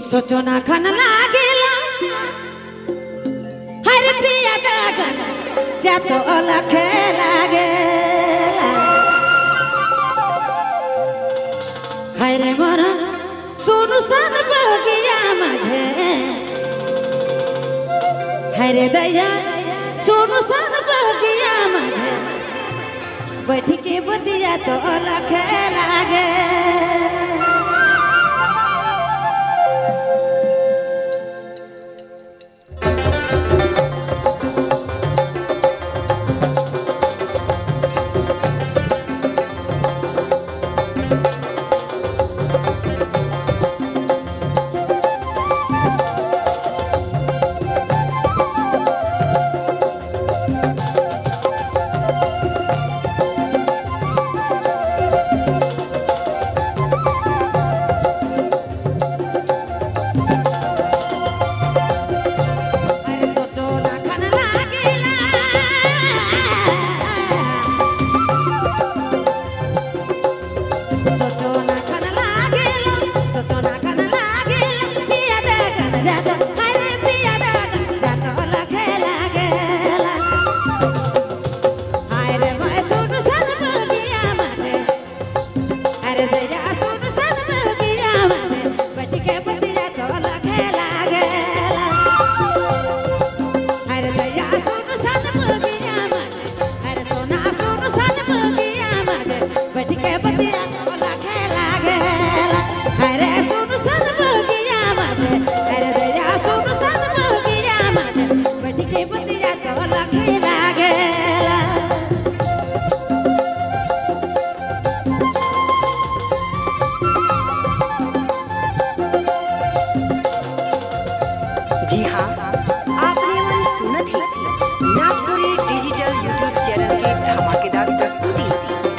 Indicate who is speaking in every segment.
Speaker 1: सोचना खन लागेला हर पिया जागन जातो अलख लागेला हरे मोर सोनू सन बगिया माझे हरे दया सोनू सन बगिया माझे बैठ के बतिया तो अलख लागे
Speaker 2: जी हाँ, आपने मन सुना थी नागपुरी डिजिटल यूट्यूब चैनल की धमाकेदार प्रस्तुति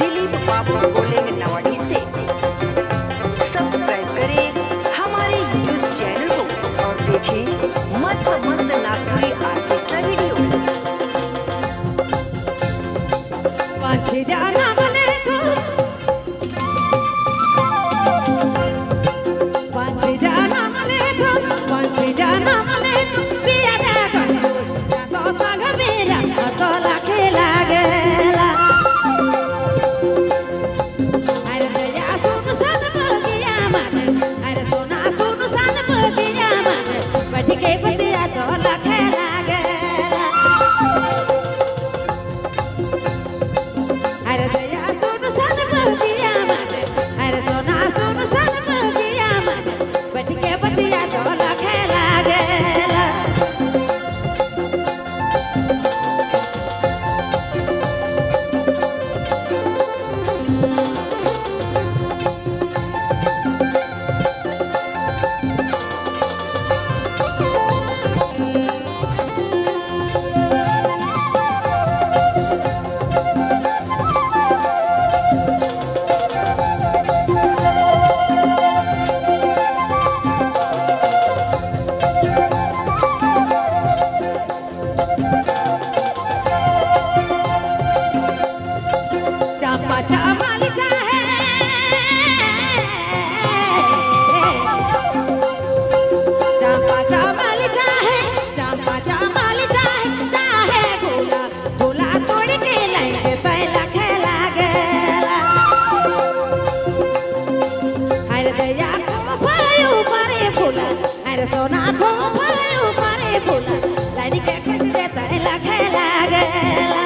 Speaker 2: दिलीप बाबू बोलेंगे नवाड़ी से। सब्सक्राइब करें हमारे यूट्यूब चैनल को और देखें मस्त मस्त नागपुरी आर्केस्ट्रा वीडियो।
Speaker 1: पाछे जाना मने को पाछे जाना मने को पाछे जाना सोना को भयो मारे फूला लानी के खुश देता लख लागेला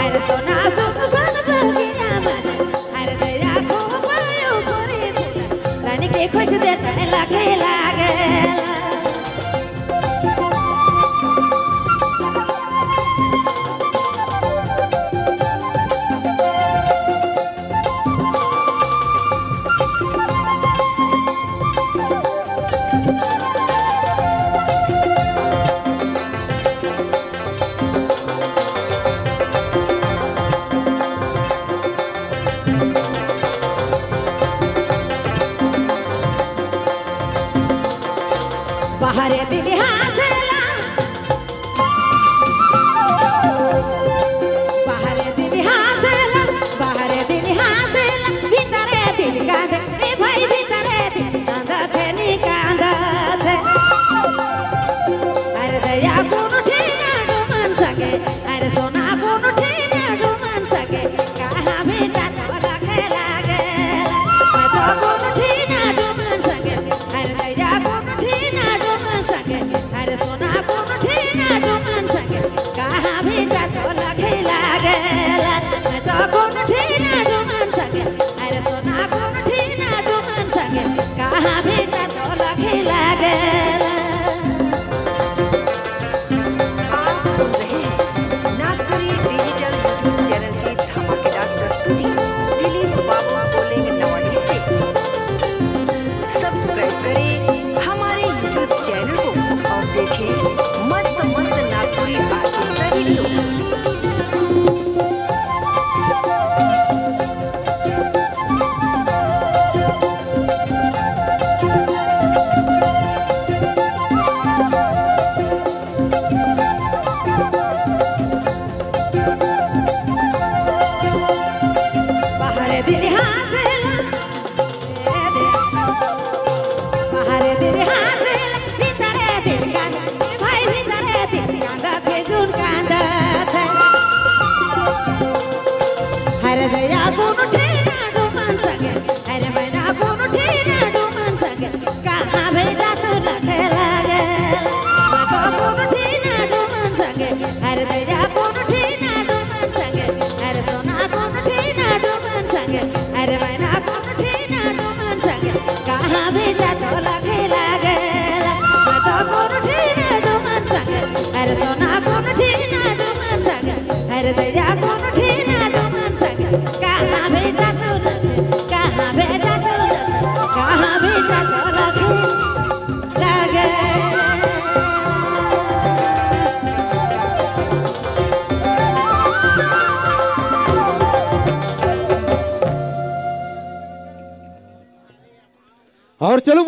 Speaker 1: अरे सोना सुन सन बगिया मारे अरे दया को भयो मारे फूला लानी के खुश देता लख लागेला बाहरे दिल हासेला बाहरे दिल हासेला बाहरे दिल हासेला भीतरे दिल कांद ए भाई भीतरे दिल कांद थे नी कांद दया कोनो ठेना डुमन संगे अरे मैना कोनो ठेना डुमन संगे कहाँ भेटा तो लखे लागे मैं तो कोनो ठेना डुमन संगे अरे दया कोनो ठेना डुमन संगे अरे सोना कोनो ठेना डुमन संगे अरे मैना कोनो ठेना डुमन संगे कहाँ भेटा तो लखे लागे मैं तो कोनो ठेना डुमन संगे अरे सोना कोनो ठेना डुमन संगे अरे दया कोनो ठेना डुमन संगे कहाँ भेटा तो लखे कहाँ भेटा तो लखे कहाँ भेटा तो लखे लागे
Speaker 3: और चलो